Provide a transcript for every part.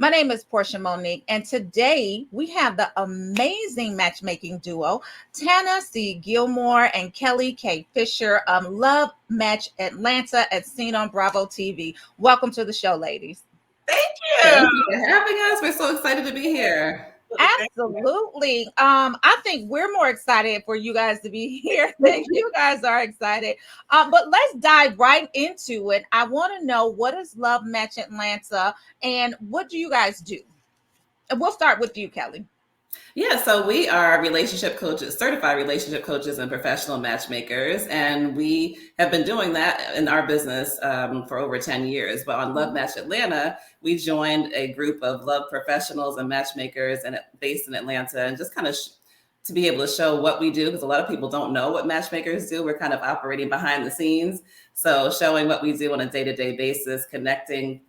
My name is Portia Monique, and today we have the amazing matchmaking duo, Tana C. Gilmore and Kelly K. Fisher of Love Match Atlanta, as seen on Bravo TV. Welcome to the show, ladies. Thank Thank you. you for having us. We're so excited to be here. Absolutely. I think we're more excited for you guys to be here than you guys are excited. But let's dive right into it. I want to know, what is Love Match Atlanta and what do you guys do? And we'll start with you, Kelly. Yeah, so we are relationship coaches, certified relationship coaches and professional matchmakers. And we have been doing that in our business for over 10 years. But on Love Match Atlanta, we joined a group of love professionals and matchmakers based in Atlanta, and just kind of to be able to show what we do, because a lot of people don't know what matchmakers do. We're kind of operating behind the scenes. So showing what we do on a day-to-day basis, connecting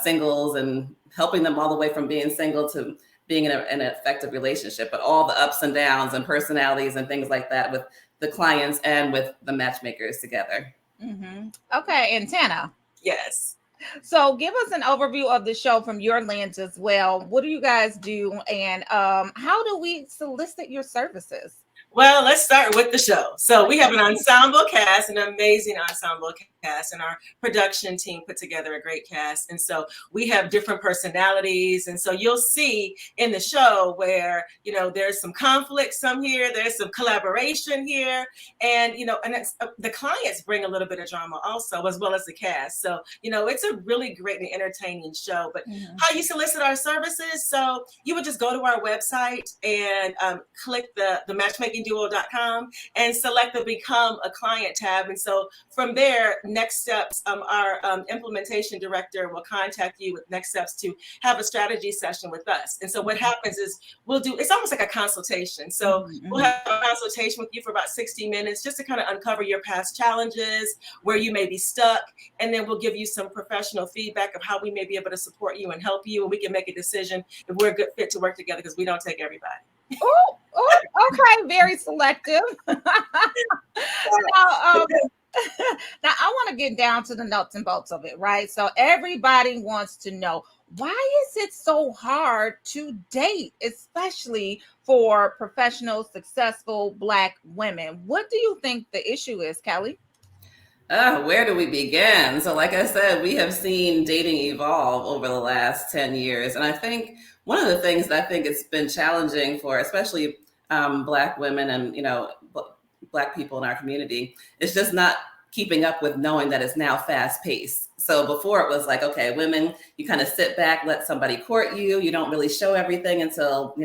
singles and helping them all the way from being single to being in an effective relationship, but all the ups and downs and personalities and things like that with the clients and with the matchmakers together. Mm-hmm. Okay, and Tana. Yes. So give us an overview of the show from your lens as well. What do you guys do, and how do we solicit your services? Well, let's start with the show. So we have an ensemble cast, an amazing ensemble cast, and our production team put together a great cast. And so we have different personalities. And so you'll see in the show where, there's some conflict, some here, there's some collaboration here. And, and the clients bring a little bit of drama also, as well as the cast. So, it's a really great and entertaining show. But how you solicit our services? So you would just go to our website and click the matchmakingduo.com and select the Become a Client tab. And so from there, next steps, our implementation director will contact you with next steps to have a strategy session with us. And so what happens is it's almost like a consultation. So we'll have a consultation with you for about 60 minutes just to kind of uncover your past challenges, where you may be stuck. And then we'll give you some professional feedback of how we may be able to support you and help you. And we can make a decision if we're a good fit to work together, because we don't take everybody. Oh, okay, very selective. Now, now I want to get down to the nuts and bolts of it, right? So everybody wants to know, why is it so hard to date, especially for professional, successful Black women? What do you think the issue is, Kelly? Where do we begin? So like I said, we have seen dating evolve over the last 10 years. And I think one of the things that I think it's been challenging for especially Black women and, Black people in our community is just not keeping up with knowing that it's now fast paced. So before it was like, okay, women, you kind of sit back, let somebody court you. You don't really show everything until,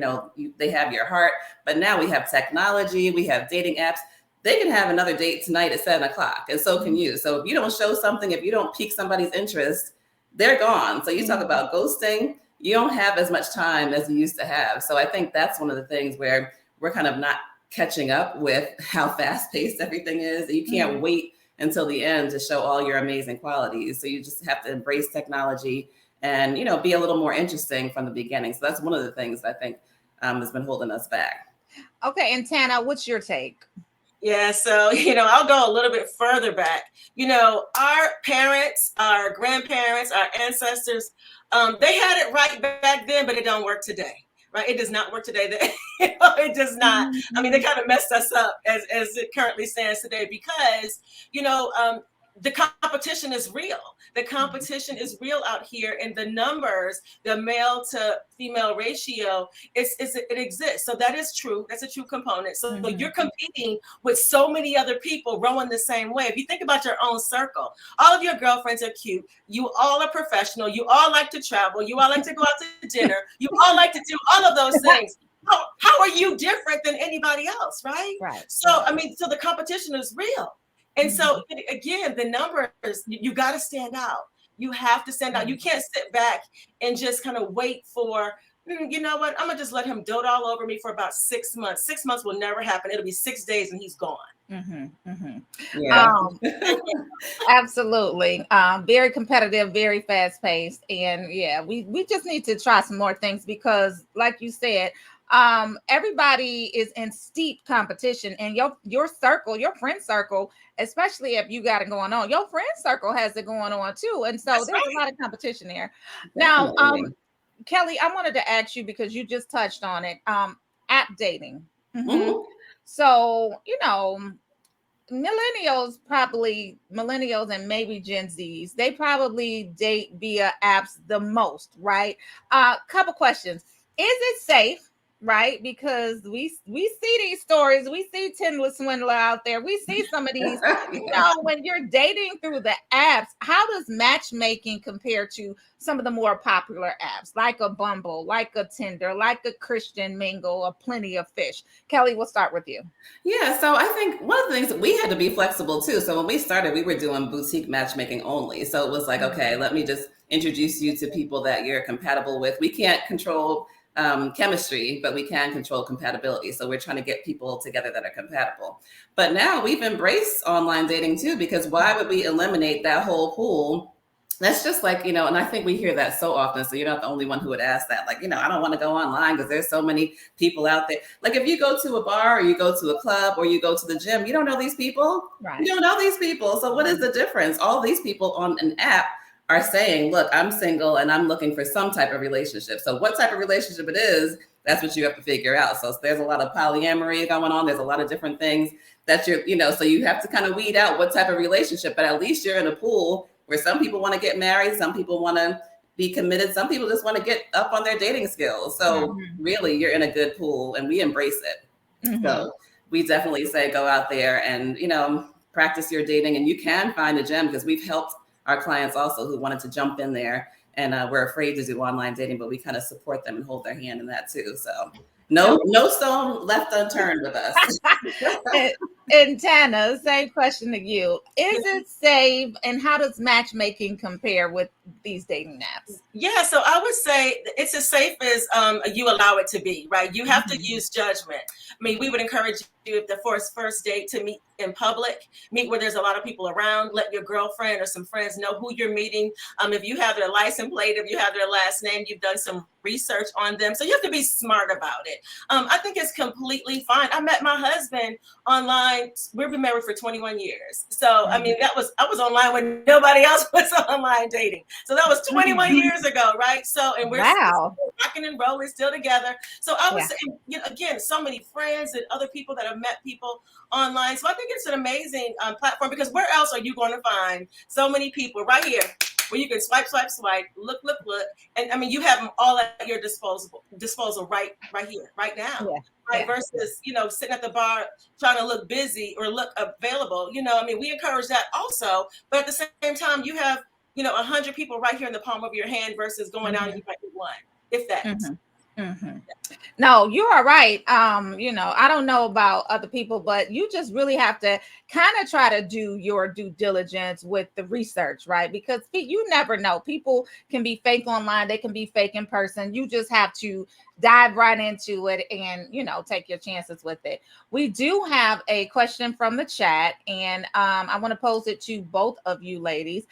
they have your heart. But now we have technology, we have dating apps. They can have another date tonight at 7:00, and so can you. So if you don't show something, if you don't pique somebody's interest, they're gone. So you talk about ghosting, you don't have as much time as you used to have. So I think that's one of the things where we're kind of not catching up with how fast paced everything is. You can't wait until the end to show all your amazing qualities. So you just have to embrace technology and, be a little more interesting from the beginning. So that's one of the things I think has been holding us back. Okay. And Tana, what's your take? Yeah, so, I'll go a little bit further back. Our parents, our grandparents, our ancestors, they had it right back then, but it don't work today, right? It does not work today. It does not. I mean, they kind of messed us up as it currently stands today because, the competition is real. The competition is real out here, and the numbers, the male to female ratio, it exists. So that is true. That's a true component. So you're competing with so many other people rowing the same way. If you think about your own circle, all of your girlfriends are cute. You all are professional. You all like to travel. You all like to go out to dinner. You all like to do all of those things. How are you different than anybody else, right? Right. So, so the competition is real. And so, again, the numbers, you got to stand out. You have to stand out. You can't sit back and just kind of wait for, you know what, I'm going to just let him dote all over me for about 6 months. 6 months will never happen. It'll be 6 days and he's gone. Yeah. Absolutely. Very competitive, very fast paced. And yeah, we just need to try some more things because, like you said, everybody is in steep competition, and your circle, your friend circle, especially if you got it going on, your friend circle has it going on too, and so there's a lot of competition there. Now, Kelly, I wanted to ask you because you just touched on it. App dating. Hmm. Mhm. So, millennials and maybe Gen Zs, they probably date via apps the most, right? Couple questions. Is it safe? Right, because we see these stories, we see Tinder swindler out there, we see some of these. Yeah. When you're dating through the apps, how does matchmaking compare to some of the more popular apps, like a Bumble, like a Tinder, like a Christian Mingle, or Plenty of Fish? Kelly, we'll start with you. Yeah, so I think one of the things we had to be flexible too. So when we started, we were doing boutique matchmaking only. So it was like, okay, let me just introduce you to people that you're compatible with. We can't control chemistry, but we can control compatibility. So we're trying to get people together that are compatible. But now we've embraced online dating too, because why would we eliminate that whole pool? That's just like, and I think we hear that so often. So you're not the only one who would ask that. Like, I don't want to go online because there's so many people out there. Like if you go to a bar or you go to a club or you go to the gym, you don't know these people. Right. You don't know these people. So what is the difference? All these people on an app are saying, look, I'm single and I'm looking for some type of relationship. So what type of relationship it is, that's what you have to figure out. So there's a lot of polyamory going on. There's a lot of different things that so you have to kind of weed out what type of relationship, but at least you're in a pool where some people want to get married, some people want to be committed, some people just want to get up on their dating skills. So really, you're in a good pool, and we embrace it. So we definitely say go out there and practice your dating, and you can find a gem, because we've helped our clients also who wanted to jump in there and we're afraid to do online dating, but we kind of support them and hold their hand in that too. So no stone left unturned with us. And Tana, same question to you. Is it safe, and how does matchmaking compare with these dating apps? Yeah, so I would say it's as safe as you allow it to be, right? You have to use judgment. I mean, we would encourage you, if the first date, to meet in public, meet where there's a lot of people around. Let your girlfriend or some friends know who you're meeting. If you have their license plate, if you have their last name, you've done some research on them. So you have to be smart about it. I think it's completely fine. I met my husband online. We've been married for 21 years. So, I mean, I was online when nobody else was online dating. So that was 21 years ago, right? So, and we're Wow. rocking and rolling, still together. So I would say, again, so many friends and other people that have met people online. So I think it's an amazing platform, because where else are you going to find so many people right here where you can swipe, look, and I mean, you have them all at your disposal right here, right now. Right. Versus, sitting at the bar trying to look busy or look available. I mean, we encourage that also, but at the same time, you have 100 people right here in the palm of your hand versus going out and you might be one, if that. No, you are right. I don't know about other people, but you just really have to kind of try to do your due diligence with the research, right? Because you never know. People can be fake online, they can be fake in person. You just have to dive right into it and take your chances with it. We do have a question from the chat, and I want to pose it to both of you ladies.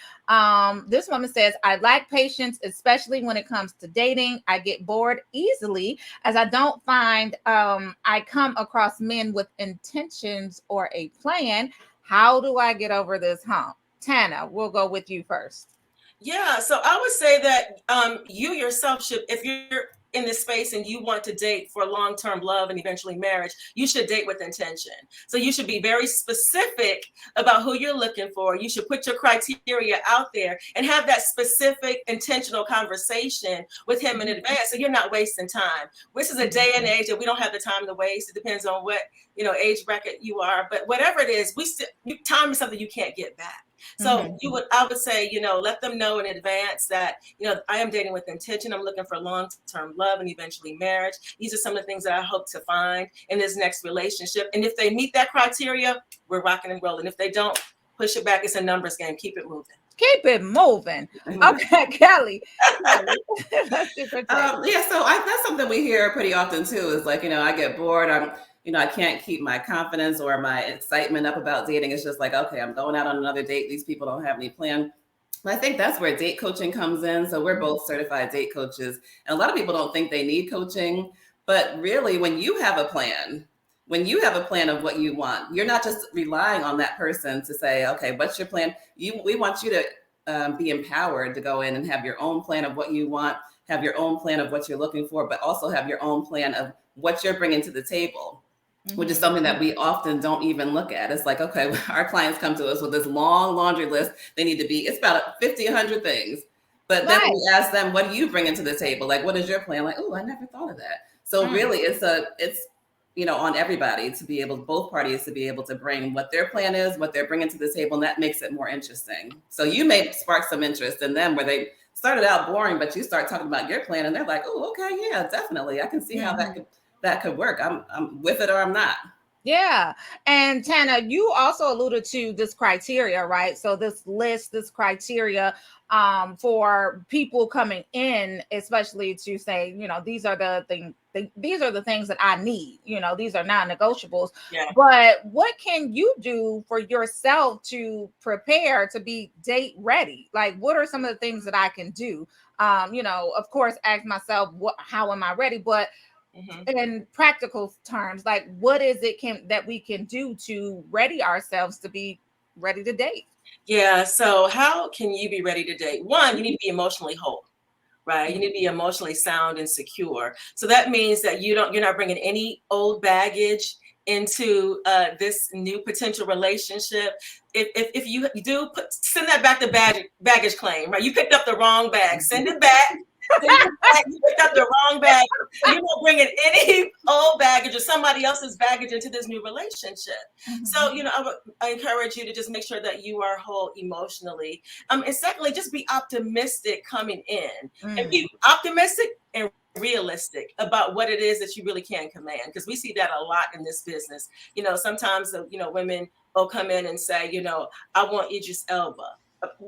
This woman says, I lack patience, especially when it comes to dating. I get bored easily, as I don't find I come across men with intentions or a plan. How do I get over this hump? Tana, we'll go with you first. Yeah, so I would say that you yourself should, if you're in this space and you want to date for long-term love and eventually marriage, you should date with intention. So you should be very specific about who you're looking for. You should put your criteria out there and have that specific intentional conversation with him in advance, so you're not wasting time. This is a day and age that we don't have the time to waste. It depends on what age bracket you are, but whatever it is, time is something you can't get back. So I would say, let them know in advance that, I am dating with intention. I'm looking for long-term love and eventually marriage. These are some of the things that I hope to find in this next relationship. And if they meet that criteria, we're rocking and rolling. If they don't, push it back. It's a numbers game. Keep it moving. Keep it moving. Okay, Kelly. Yeah, so that's something we hear pretty often too. Is like, I get bored. I can't keep my confidence or my excitement up about dating. It's just like, okay, I'm going out on another date. These people don't have any plan. And I think that's where date coaching comes in. So we're both certified date coaches. And a lot of people don't think they need coaching. But really, when you have a plan of what you want, you're not just relying on that person to say, okay, what's your plan? We want you to be empowered to go in and have your own plan of what you want. have your own plan of what you're looking for, but also have your own plan of what you're bringing to the table, which is something that we often don't even look at. It's like, okay, our clients come to us with this long laundry list. They need to be, it's about 50, 100 things. But then Right. we ask them, what do you bring into the table? Like, what is your plan? Like, oh, I never thought of that. So really it's, on everybody to be able, both parties to be able to bring what their plan is, what they're bringing to the table, and that makes it more interesting. So you may spark some interest in them where they started out boring, but you start talking about your plan and they're like, oh, okay, yeah, definitely. I can see how that could work. I'm with it or I'm not. Yeah. And Tana, you also alluded to this criteria, right? So this list, this criteria for people coming in, especially to say, these are these are the things that I need, these are non-negotiables. Yeah. But what can you do for yourself to prepare to be date ready? Like, what are some of the things that I can do? Of course, ask myself, how am I ready? But in practical terms, like, what is it that we can do to ready ourselves to be ready to date? Yeah. So how can you be ready to date? One, you need to be emotionally whole, right? You need to be emotionally sound and secure. So that means that you're not bringing any old baggage into this new potential relationship. If you do send that back to baggage claim, right? You picked up the wrong bag, send it back. You picked up the wrong bag. You're not bringing any old baggage or somebody else's baggage into this new relationship. So, I encourage you to just make sure that you are whole emotionally. And secondly, just be optimistic coming in, and be optimistic and realistic about what it is that you really can command, because we see that a lot in this business. Sometimes women will come in and say, I want Idris Elba.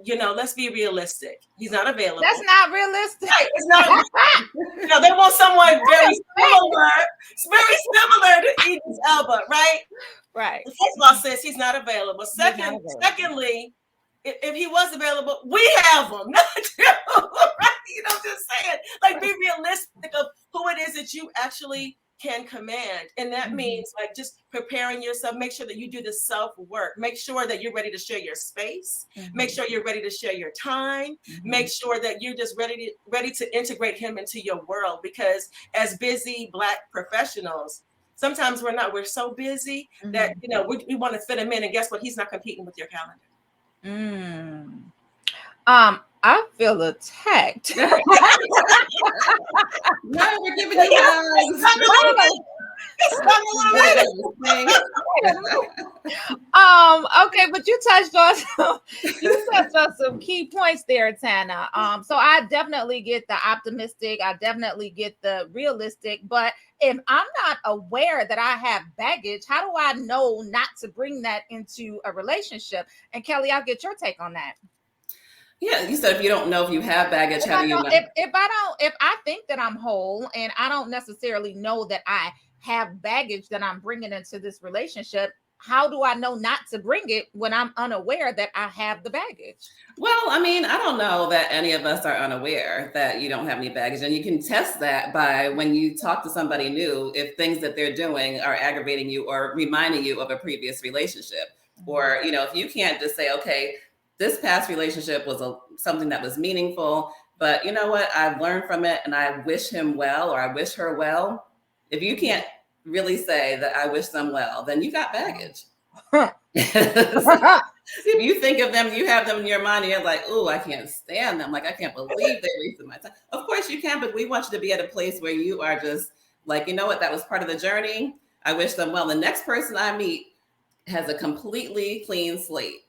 Let's be realistic. He's not available. That's not realistic. Right. It's not. They want someone very similar to Idris Elba, right? Right. The first law says he's not available. Secondly, if he was available, we have him. Not you, right? Just saying. Like, be realistic of who it is that you actually can command. And that means, like, just preparing yourself. Make sure that you do the self-work. Make sure that you're ready to share your space. Make sure you're ready to share your time. Make sure that you're just ready to integrate him into your world, because as busy Black professionals, sometimes we're so busy that we want to fit him in, and guess what? He's not competing with your calendar. I feel attacked. No, we're giving you hugs. Okay, but you touched on some key points there, Tana. So I definitely get the optimistic, I definitely get the realistic, but if I'm not aware that I have baggage, how do I know not to bring that into a relationship? And Kelly, I'll get your take on that. Yeah, you said if you don't know if you have baggage, how do you know? If I think that I'm whole and I don't necessarily know that I have baggage that I'm bringing into this relationship, how do I know not to bring it when I'm unaware that I have the baggage? Well, I mean, I don't know that any of us are unaware that you don't have any baggage. And you can test that by when you talk to somebody new, if things that they're doing are aggravating you or reminding you of a previous relationship. Or, if you can't just say, okay, this past relationship was something that was meaningful, but you know what? I've learned from it and I wish him well, or I wish her well. If you can't really say that I wish them well, then you got baggage. If you think of them, you have them in your mind, and you're like, oh, I can't stand them. Like, I can't believe they wasted my time. Of course you can, but we want you to be at a place where you are just like, you know what? That was part of the journey. I wish them well. The next person I meet has a completely clean slate.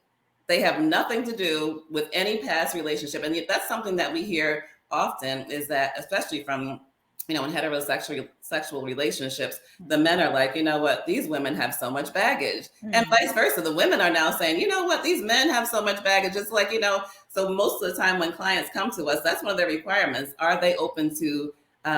They have nothing to do with any past relationship. And that's something that we hear often, is that, especially from, in heterosexual relationships, the men are like, you know what, these women have so much baggage. And vice versa. The women are now saying, you know what, these men have so much baggage. It's like, so most of the time when clients come to us, that's one of their requirements. Are they open to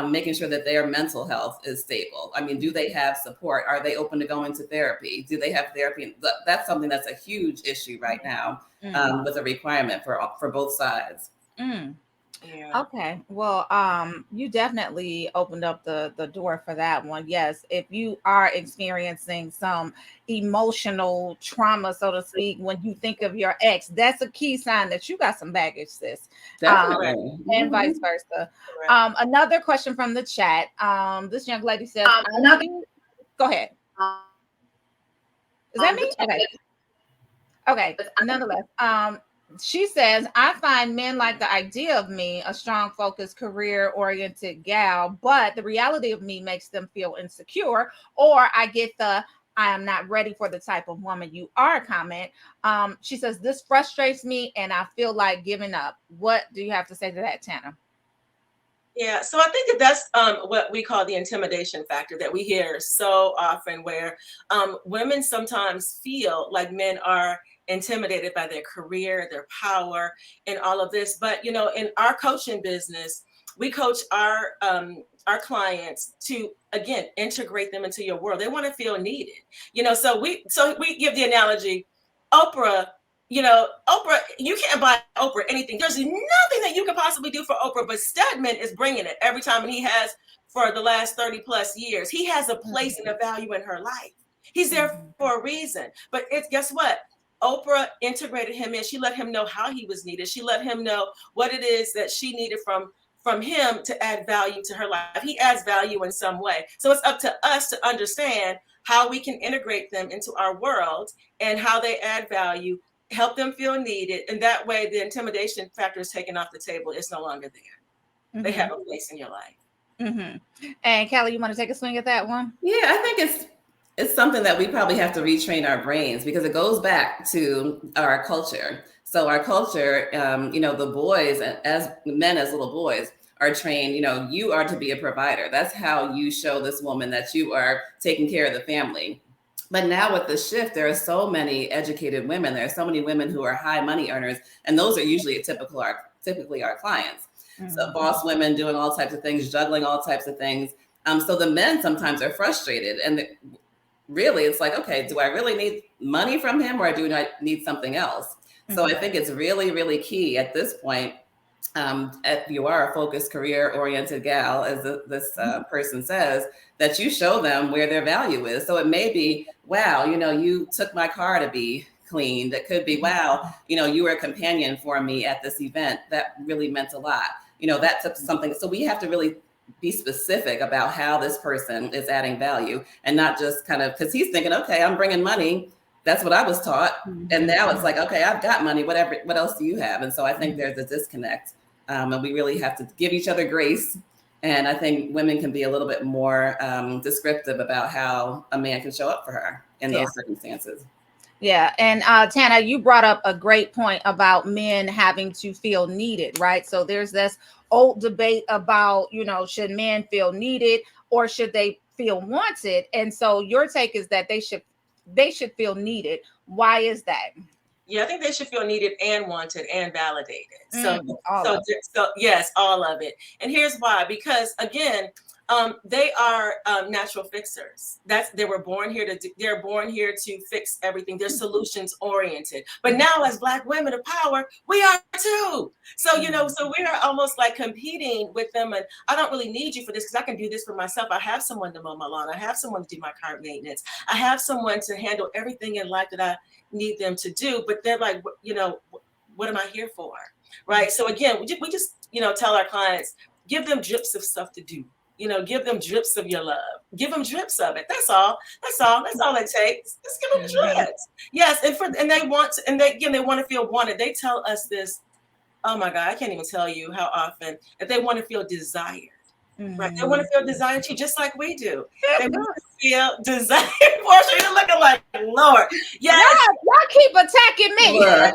making sure that their mental health is stable? I mean, do they have support? Are they open to going to therapy? Do they have therapy? That's something that's a huge issue right now, with a requirement for both sides. Yeah. Okay. Well, you definitely opened up the door for that one. Yes, if you are experiencing some emotional trauma, so to speak, when you think of your ex, that's a key sign that you got some baggage, sis. Um, Correct. Definitely. and Hmm. vice versa. Correct. Another question from the chat. This young lady says, "I Another feel." Go ahead. Is that this me? Okay. Okay, nonetheless, she says, I find men like the idea of me, a strong, focused, career oriented gal, but the reality of me makes them feel insecure, or I get the I am not ready for the type of woman you are comment. She says, this frustrates me and I feel like giving up. What do you have to say to that, Tana? Yeah, so I think that that's what we call the intimidation factor that we hear so often, where women sometimes feel like men are intimidated by their career, their power, and all of this. But you know, in our coaching business, we coach our clients to again integrate them into your world. They want to feel needed, you know. So we give the analogy, Oprah. You know, Oprah, you can't buy Oprah anything. There's nothing that you can possibly do for Oprah, but Stedman is bringing it every time, and he has for the last 30 plus years. He has a place and a value in her life. He's there Mhm. for a reason. But it's guess what? Oprah integrated him in. She let him know how he was needed. She let him know what it is that she needed from him to add value to her life. He adds value in some way. So it's up to us to understand how we can integrate them into our world and how they add value, help them feel needed, and that way the intimidation factor is taken off the table. It's no longer there. They have Mhm. a place in your life. Mhm. And Kelly, you want to take a swing at that one? Yeah, I think it's something that we probably have to retrain our brains because it goes back to our culture. So our culture, the boys as men as little boys are trained. You are to be a provider. That's how you show this woman that you are taking care of the family. But now with the shift, there are so many educated women. There are so many women who are high money earners, and those are usually typically our clients. So Mhm. boss women doing all types of things, juggling all types of things. So the men sometimes are frustrated, and really, it's like, okay, do I really need money from him, or do I need something else? So I Mhm. think it's really, really key at this point. If you are a focused, career-oriented gal, as this person says, that you show them where their value is. So it may be, wow, you took my car to be cleaned. It could be, wow, you were a companion for me at this event. That really meant a lot. That took something. So we have to really be specific about how this person is adding value, and not just kind of, because he's thinking, okay, I'm bringing money. That's what I was taught. And Mhm. now it's like, okay, I've got money. Whatever. What else do you have? And so I think Mhm. there's a disconnect, and we really have to give each other grace. And I think women can be a little bit more descriptive about how a man can show up for her in Yeah. those circumstances. Yeah, and Tana, you brought up a great point about men having to feel needed, right? So there's this old debate about, should men feel needed or should they feel wanted? And so your take is that they should feel needed. Why is that? Yeah, I think they should feel needed and wanted and validated. So, All so, of so yes, all of it. And here's why: because again, they are natural fixers. They were born here to. They're born here to fix everything. They're solutions oriented. But now, as Black women of power, we are too. So so we are almost like competing with them. And I don't really need you for this because I can do this for myself. I have someone to mow my lawn. I have someone to do my car maintenance. I have someone to handle everything in life that I need them to do, but they're like, what am I here for? Right. So again, we just tell our clients, give them drips of stuff to do. Give them drips of your love. Give them drips of it. That's all. That's all. That's all it takes. Just give them Mhm. drips. Yes, and they want to, and they want to feel wanted. They tell us this. Oh my God, I can't even tell you how often that they want to feel desired. Right. They want to Mhm. feel desired too, just like we do. They want to feel desired. Portia, you're looking like Lord. Yes, Y'all keep attacking me. Look,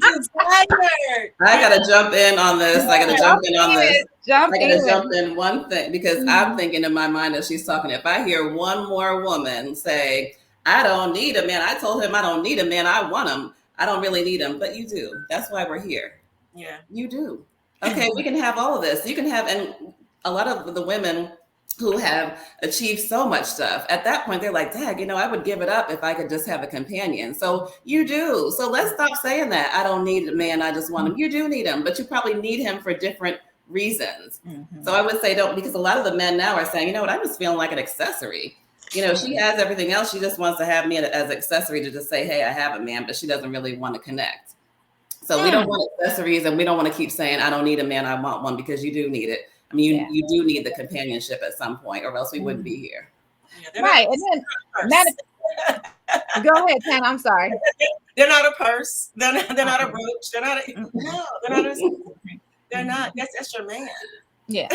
desired. I gotta jump in on this. I gotta Yes. jump Jump in on this. in. Jump I gotta jump in. in one thing because I'm Mhm. thinking in my mind as she's talking. If I hear one more woman say, "I don't need a man," I told him I don't need a man. I want him. I don't really need him, but you do. That's why we're here. Yeah. You do. Okay, we can have all of this. You can have, and a lot of the women who have achieved so much stuff. At that point, they're like, Dad, I would give it up if I could just have a companion. So you do. So let's stop saying that. I don't need a man. I just want him. You do need him, but you probably need him for different reasons. Mm-hmm. So I would say don't, because a lot of the men now are saying, you know what, I'm just feeling like an accessory. She has everything else. She just wants to have me as an accessory to just say, hey, I have a man, but she doesn't really want to connect. So we don't want accessories, and we don't want to keep saying, I don't need a man, I want one, because you do need it. I mean, you do need the companionship at some point, or else we wouldn't be here. Yeah, right. And then go ahead, Tan. I'm sorry. They're not a purse. They're not a brooch. They're not they're not. That's your man. Yeah.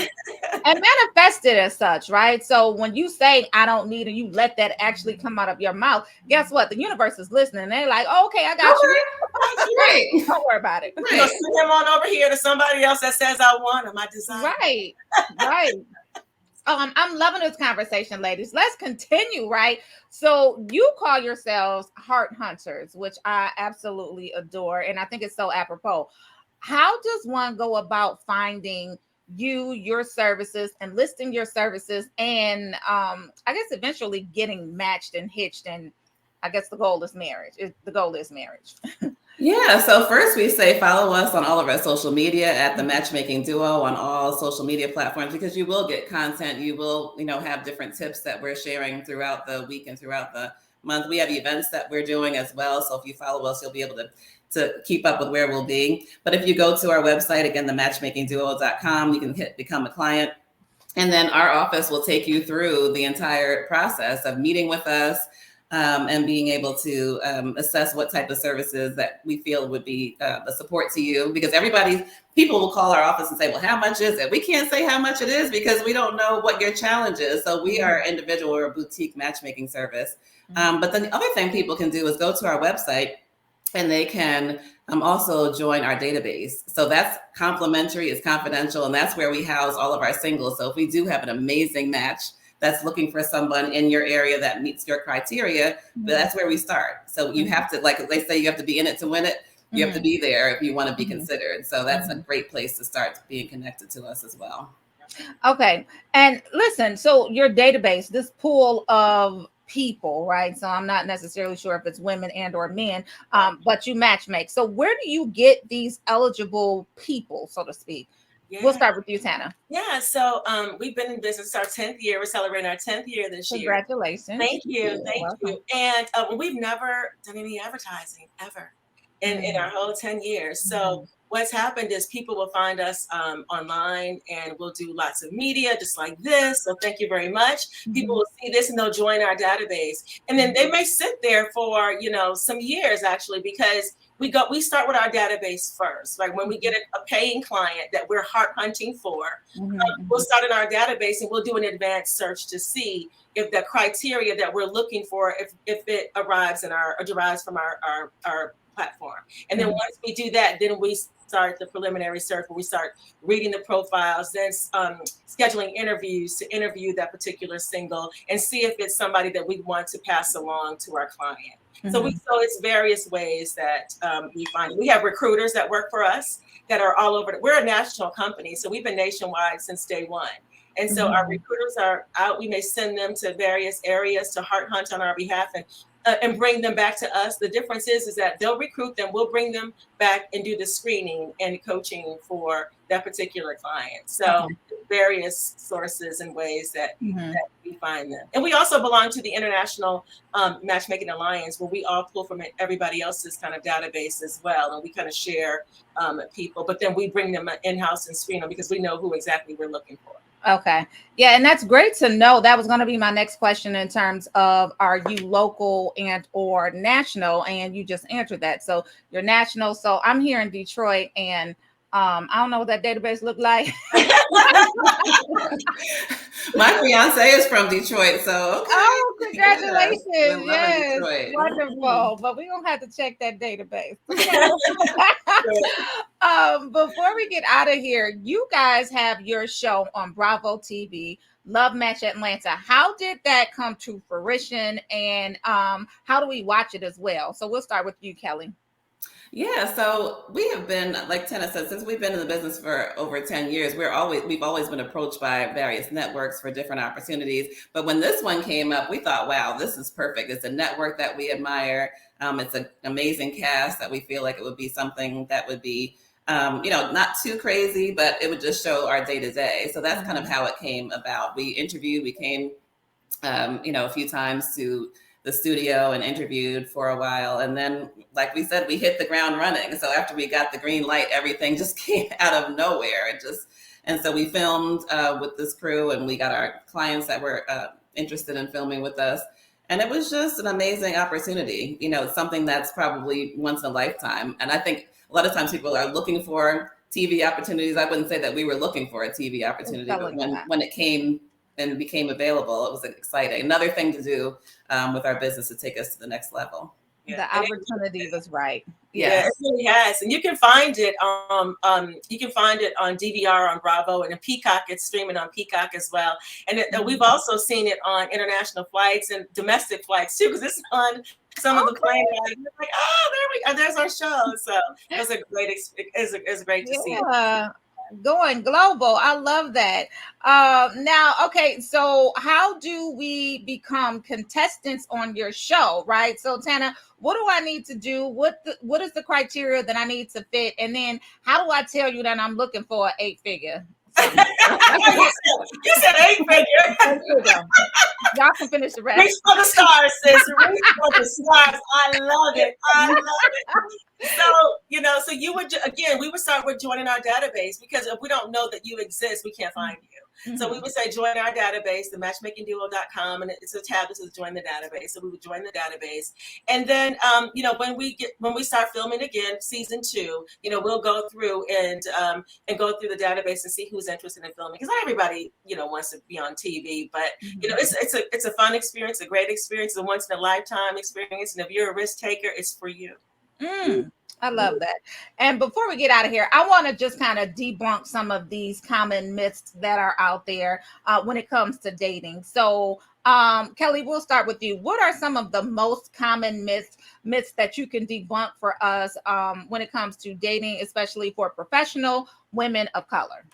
And manifested as such, right? So when you say I don't need, and you let that actually come out of your mouth, guess what? The universe is listening. They're like, oh, okay, I got you. Right. Don't worry about it. Right. Send him on over here to somebody else that says I want him. I desire. Right. Right. I'm loving this conversation, ladies. Let's continue, right? So you call yourselves heart hunters, which I absolutely adore, and I think it's so apropos. How does one go about finding your services and listing your services, and I guess eventually getting matched and hitched, and I guess the goal is marriage. The goal is marriage. Yeah. So first we say follow us on all of our social media at the Matchmaking Duo on all social media platforms, because you will get content. You will, have different tips that we're sharing throughout the week and throughout the month. We have events that we're doing as well. So if you follow us, you'll be able to keep up with where we'll be. But if you go to our website, again, thematchmakingduo.com, you can hit become a client. And then our office will take you through the entire process of meeting with us, and being able to assess what type of services that we feel would be a support to you. Because people will call our office and say, well, how much is it? We can't say how much it is because we don't know what your challenge is. So we are individual or a boutique matchmaking service. But then the other thing people can do is go to our website, and they can also join our database. So that's complimentary, it's confidential, and that's where we house all of our singles. So if we do have an amazing match that's looking for someone in your area that meets your criteria, that's where we start. So you have to, like they say, you have to be in it to win it. You have to be there if you want to be considered. So that's a great place to start being connected to us as well. Okay. And listen, so your database, this pool of people, right? So I'm not necessarily sure if it's women and or men, but you match make. So where do you get these eligible people, so to speak? Yeah. We'll start with you, Tana. Yeah, so we've been in business our 10th year. We're celebrating our 10th year this year. Congratulations. Thank you. Thank you. And we've never done any advertising ever in our whole 10 years. So what's happened is people will find us online, and we'll do lots of media just like this. So thank you very much. People will see this and they'll join our database. And then they may sit there for, some years actually, because we start with our database first. Like when we get a paying client that we're heart hunting for, we'll start in our database and we'll do an advanced search to see if the criteria that we're looking for, if it arrives or derives from our platform. And then once we do that, then we start the preliminary search where we start reading the profiles, then scheduling interviews to interview that particular single and see if it's somebody that we want to pass along to our client. So it's various ways that we find it. We have recruiters that work for us that are all over. We're a national company, so we've been nationwide since day one. And so our recruiters are out. We may send them to various areas to heart hunt on our behalf and bring them back to us. The difference is that they'll recruit them. We'll bring them back and do the screening and coaching for that particular client. So various sources and ways that we find them. And we also belong to the International Matchmaking Alliance, where we all pull from everybody else's kind of database as well. And we kind of share people, but then we bring them in-house and screen them because we know who exactly we're looking for. Okay. Yeah. And that's great to know. That was going to be my next question in terms of, are you local and or national? And you just answered that. So you're national. So I'm here in Detroit, and I don't know what that database looked like. My fiance is from Detroit, so okay. Oh, congratulations. Yes, Detroit. Wonderful. But we're going to have to check that database. Before we get out of here, you guys have your show on Bravo TV, Love Match Atlanta. How did that come to fruition, and how do we watch it as well? So we'll start with you, Kelly. Yeah, so we have been, like Tina said, since we've been in the business for over 10 years, we've always been approached by various networks for different opportunities. But when this one came up, we thought, wow, this is perfect. It's a network that we admire. It's an amazing cast that we feel like it would be something that would be, not too crazy, but it would just show our day to day. So that's kind of how it came about. We came a few times to the studio and interviewed for a while. And then, like we said, we hit the ground running. So after we got the green light, everything just came out of nowhere. And so we filmed with this crew, and we got our clients that were interested in filming with us. And it was just an amazing opportunity. It's something that's probably once in a lifetime. And I think a lot of times people are looking for TV opportunities. I wouldn't say that we were looking for a TV opportunity, but when it came and became available, it was exciting. Another thing to do with our business to take us to the next level. Yeah. The opportunity was right. Yeah, it really has, and you can find it on DVR on Bravo, and in Peacock. It's streaming on Peacock as well. And we've also seen it on international flights and domestic flights too, because it's on some of the planes. Like, oh, there's our show. So it was it's great to see it. Going global. I love that. Now, okay, so how do we become contestants on your show, right? So, Tana, what do I need to do? What is the criteria that I need to fit? And then how do I tell you that I'm looking for an 8-figure? You said 8-figure. Y'all can finish the rest. Reach for the stars, sis. Reach for the stars. I love it. So you would, again, we would start with joining our database, because if we don't know that you exist, we can't find you. Mm-hmm. So we would say join our database, the matchmakingduo.com, and it's a tab that says join the database. So we would join the database. And then, when we start filming again, season 2, we'll go through and go through the database and see who's interested in filming. Because not everybody, wants to be on TV, but it's a fun experience, a great experience, a once in a lifetime experience. And if you're a risk taker, it's for you. I love that. And before we get out of here, I want to just kind of debunk some of these common myths that are out there when it comes to dating. So, Kelly, we'll start with you. What are some of the most common myths that you can debunk for us when it comes to dating, especially for professional women of color?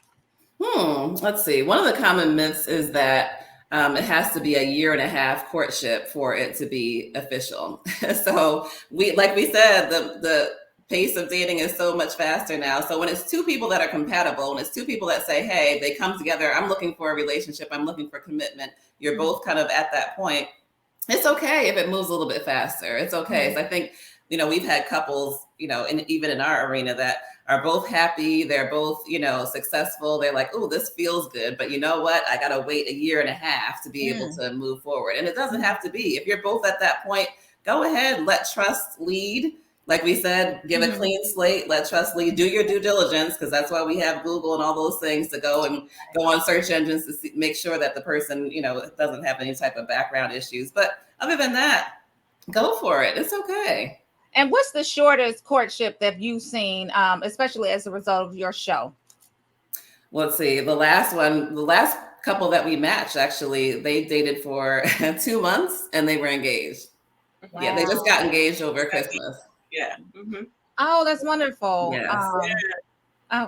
Let's see. One of the common myths is that it has to be a 1.5-year courtship for it to be official. So like we said, the pace of dating is so much faster now. So when it's two people that are compatible, and it's two people that say, hey, they come together, I'm looking for a relationship, I'm looking for commitment, you're both kind of at that point, it's okay if it moves a little bit faster. It's okay. So I think, we've had couples, even in our arena, that are both happy, they're both, successful, they're like, oh, this feels good, but you know what, I gotta wait 1.5 years to be able to move forward. And it doesn't have to be. If you're both at that point, go ahead, let trust lead. Like we said, give a clean slate, let trust lead, do your due diligence, because that's why we have Google and all those things to go on search engines to make sure that the person, doesn't have any type of background issues. But other than that, go for it. It's okay. And what's the shortest courtship that you've seen, especially as a result of your show? Let's see. The last couple that we matched, actually, they dated for 2 months and they were engaged. Wow. Yeah, they just got engaged over Christmas. Yeah. Mm-hmm. Oh, that's wonderful. Yes.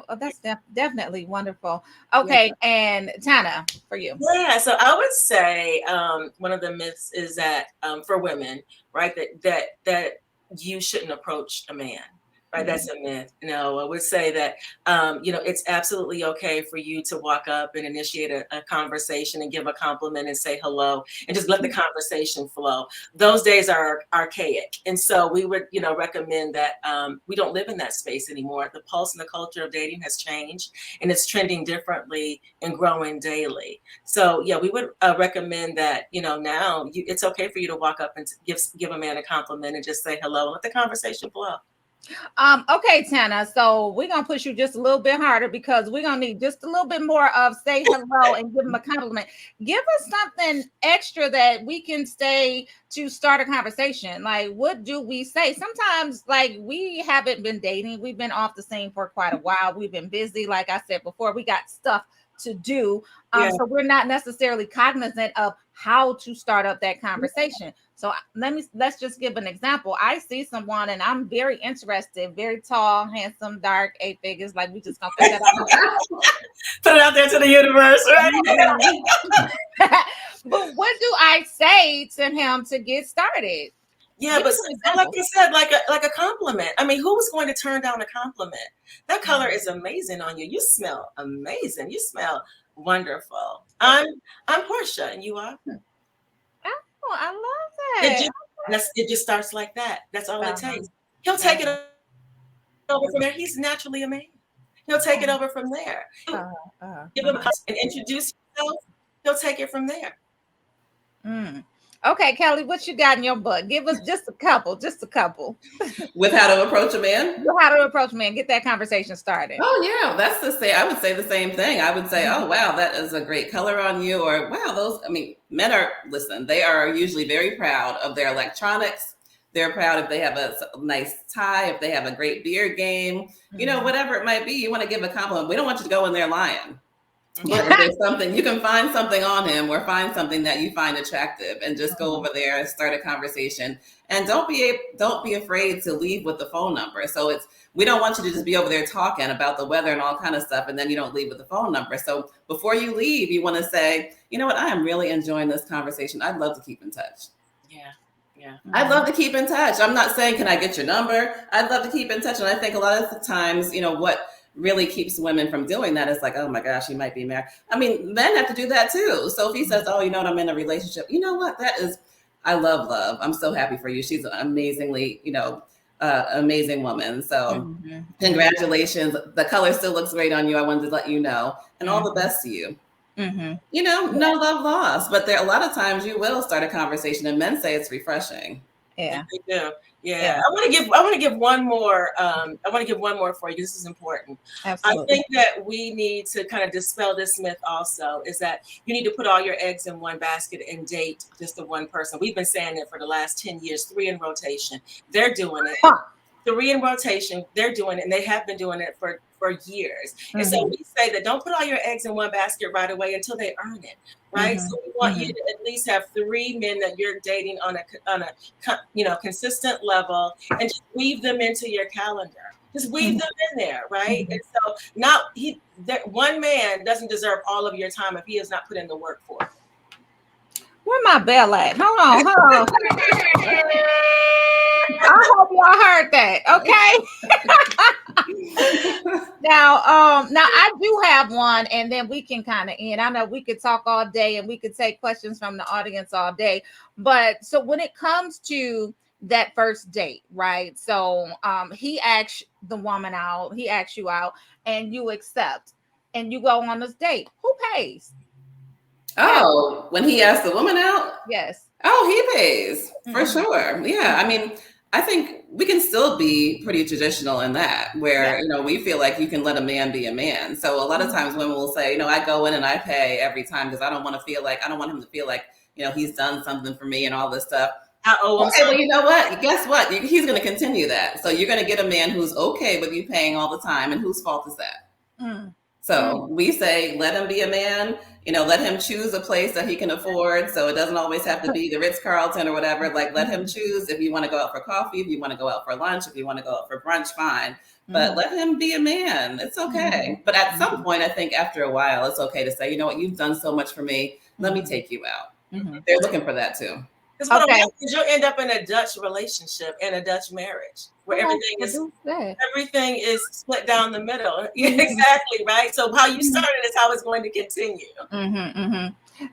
That's definitely wonderful. Okay, yeah. And Tana, for you. Yeah, so I would say one of the myths is that for women, right, that you shouldn't approach a man. Right, that's a myth. No, I would say that it's absolutely okay for you to walk up and initiate a conversation and give a compliment and say hello and just let the conversation flow. Those days are archaic, and so we would recommend that we don't live in that space anymore. The pulse and the culture of dating has changed, and it's trending differently and growing daily. So yeah, we would recommend that now it's okay for you to walk up and give a man a compliment and just say hello and let the conversation flow. Okay, Tana. So we're gonna push you just a little bit harder because we're gonna need just a little bit more of say hello and give them a compliment. Give us something extra that we can say to start a conversation. Like, what do we say? Sometimes, like, we haven't been dating, we've been off the scene for quite a while. We've been busy, like I said before, we got stuff to do. Yeah. So we're not necessarily cognizant of how to start up that conversation. So let's just give an example. I see someone and I'm very interested, very tall, handsome, dark, 8 figures. Like we just gonna put that out. Put it out there to the universe, right? But what do I say to him to get started? Yeah, Give but me some like examples. you said, like a compliment. I mean, who's going to turn down a compliment? That color is amazing on you. You smell amazing. You smell wonderful. I'm Portia, and you are. Oh, I love It that. just it just starts like that. That's all it Uh-huh. takes. He'll take it over from there. He's naturally a man. He'll take it over from there. Uh-huh. Uh-huh. Give him a and introduce yourself. He'll take it from there. Mm. Okay, Kelly, what you got in your butt? Give us just a couple, just a couple. With how to approach a man? How to approach me and get that conversation started. Oh yeah, that's the same. I would say the same thing. I would say, oh wow, that is a great color on you, or wow, those. I mean, men are listen. They are usually very proud of their electronics. They're proud if they have a nice tie, if they have a great beard game, whatever it might be. You want to give a compliment. We don't want you to go in there lying. But if there's something, you can find something on him or find something that you find attractive and just go over there and start a conversation. And don't be afraid to leave with the phone number. So we don't want you to just be over there talking about the weather and all kind of stuff, and then you don't leave with the phone number. So before you leave, you want to say, you know what, I am really enjoying this conversation. I'd love to keep in touch. Yeah. Yeah. I'd love to keep in touch. I'm not saying, can I get your number? I'd love to keep in touch. And I think a lot of the times, what really keeps women from doing that is like, oh my gosh, you might be married. I mean, men have to do that too. So if he says, oh, you know what, I'm in a relationship, you know what, I love love. I'm so happy for you. She's an amazingly, amazing woman. So congratulations. The color still looks great on you. I wanted to let you know, and all the best to you. No love lost, but a lot of times you will start a conversation and men say it's refreshing. Yeah, they do. Yeah. I want to give one more. I want to give one more for you. This is important. absolutely. I think that we need to kind of dispel this myth also, is that you need to put all your eggs in one basket and date just the one person. We've been saying it for the last 10 years, 3 in rotation. They're doing it. 3 in rotation, they're doing it, and they have been doing it for years. And so we say that don't put all your eggs in one basket right away until they earn it, right? So we want you to at least have 3 men that you're dating on a consistent level, and just weave them into your calendar. Just weave them in there, right? And so one man doesn't deserve all of your time if he has not put in the work for it. Where my bell at? Hold on. I hope y'all heard that. Okay. Now I do have one, and then we can kind of end. I know we could talk all day and we could take questions from the audience all day. But so when it comes to that first date, right? So he asks the woman out, he asks you out, and you accept, and you go on this date. Who pays? Oh, when he asked the woman out? Yes. Oh, he pays for sure. Yeah. I mean, I think we can still be pretty traditional in that, where, we feel like you can let a man be a man. So a lot of times women will say, I go in and I pay every time because I don't want him to feel like, he's done something for me and all this stuff. Okay, well, you know what? Guess what? He's going to continue that. So you're going to get a man who's okay with you paying all the time. And whose fault is that? So we say, let him be a man, let him choose a place that he can afford. So it doesn't always have to be the Ritz-Carlton or whatever. Like, let him choose if you want to go out for coffee, if you want to go out for lunch, if you want to go out for brunch, fine. But let him be a man. It's okay. But at some point, I think after a while, it's okay to say, you know what, you've done so much for me. Let me take you out. They're looking for that too. Because you'll end up in a Dutch relationship and a Dutch marriage where everything is split down the middle. Exactly, right? So how you started is how it's going to continue.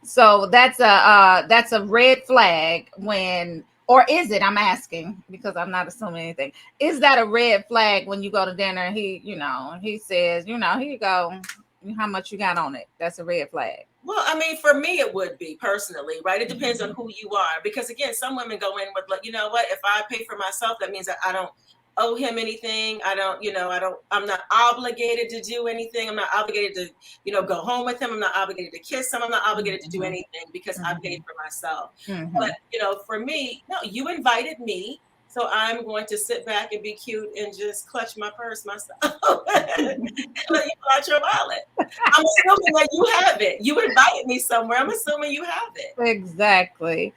So that's a red flag when, or is it? I'm asking because I'm not assuming anything. Is that a red flag when you go to dinner and he says, here you go, how much you got on it? That's a red flag. Well, I mean, for me, it would be personally, right? It depends on who you are. Because again, some women go in with, like, you know what, if I pay for myself, that means that I don't owe him anything. I'm not obligated to do anything. I'm not obligated to, go home with him. I'm not obligated to kiss him. I'm not obligated to do anything because I paid for myself. But, for me, no, you invited me. So I'm going to sit back and be cute and just clutch my purse myself and let you pull out your wallet. I'm assuming that you have it. You invited me somewhere. I'm assuming you have it. Exactly.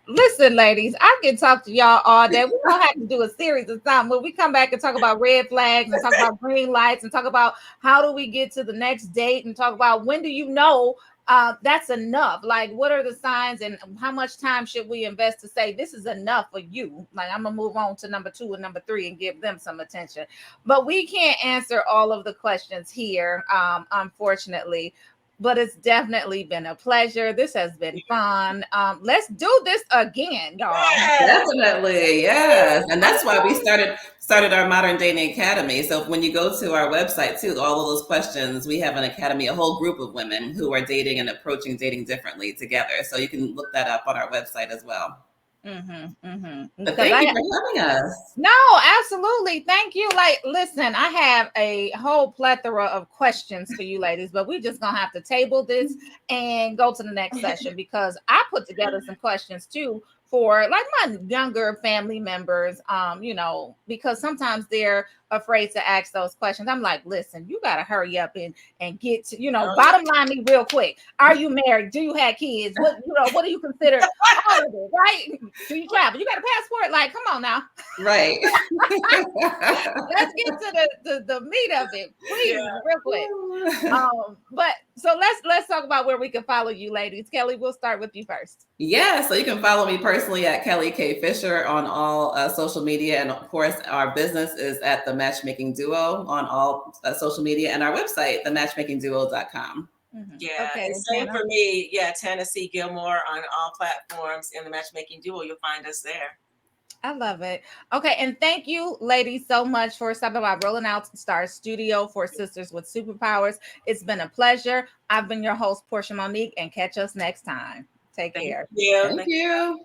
Listen, ladies, I can talk to y'all all day. We're gonna have to do a series of time when we come back and talk about red flags and talk about green lights and talk about how do we get to the next date and talk about when do you know that's enough. Like, what are the signs and how much time should we invest to say this is enough for you? Like, I'm gonna move on to number two and number three and give them some attention. But we can't answer all of the questions here, unfortunately, but it's definitely been a pleasure. This has been fun. Let's do this again, y'all. Yes. Definitely, yes. And that's why we started our Modern Dating Academy. So when you go to our website too, all of those questions, we have an academy, a whole group of women who are dating and approaching dating differently together. So you can look that up on our website as well. But Because thank I you for having us. no, absolutely. Thank you. Like, listen, I have a whole plethora of questions for you ladies, but we just gonna have to table this and go to the next session because I put together some questions too for like my younger family members. Because sometimes they're afraid to ask those questions. I'm like, listen, you gotta hurry up and get to, bottom line me real quick. Are you married? Do you have kids? What do you consider all of it, right? Do you travel? You got a passport? Like, come on now. Right. Let's get to the meat of it, please, real quick. But so let's talk about where we can follow you, ladies. Kelly, we'll start with you first. Yeah, so you can follow me personally at Kelly K. Fisher on all social media. And of course, our business is at the Matchmaking Duo on all social media and our website, thematchmakingduo.com. Yeah, Okay, and same Tana. for me. Yeah, Tennessee Gilmore on all platforms in the Matchmaking Duo. You'll find us there. I love it. Okay, and thank you, ladies, so much for stopping by Rolling Out Star Studio for Sisters with Superpowers. It's been a pleasure. I've been your host, Portia Monique, and catch us next time. Take Thank care. you. Thank you.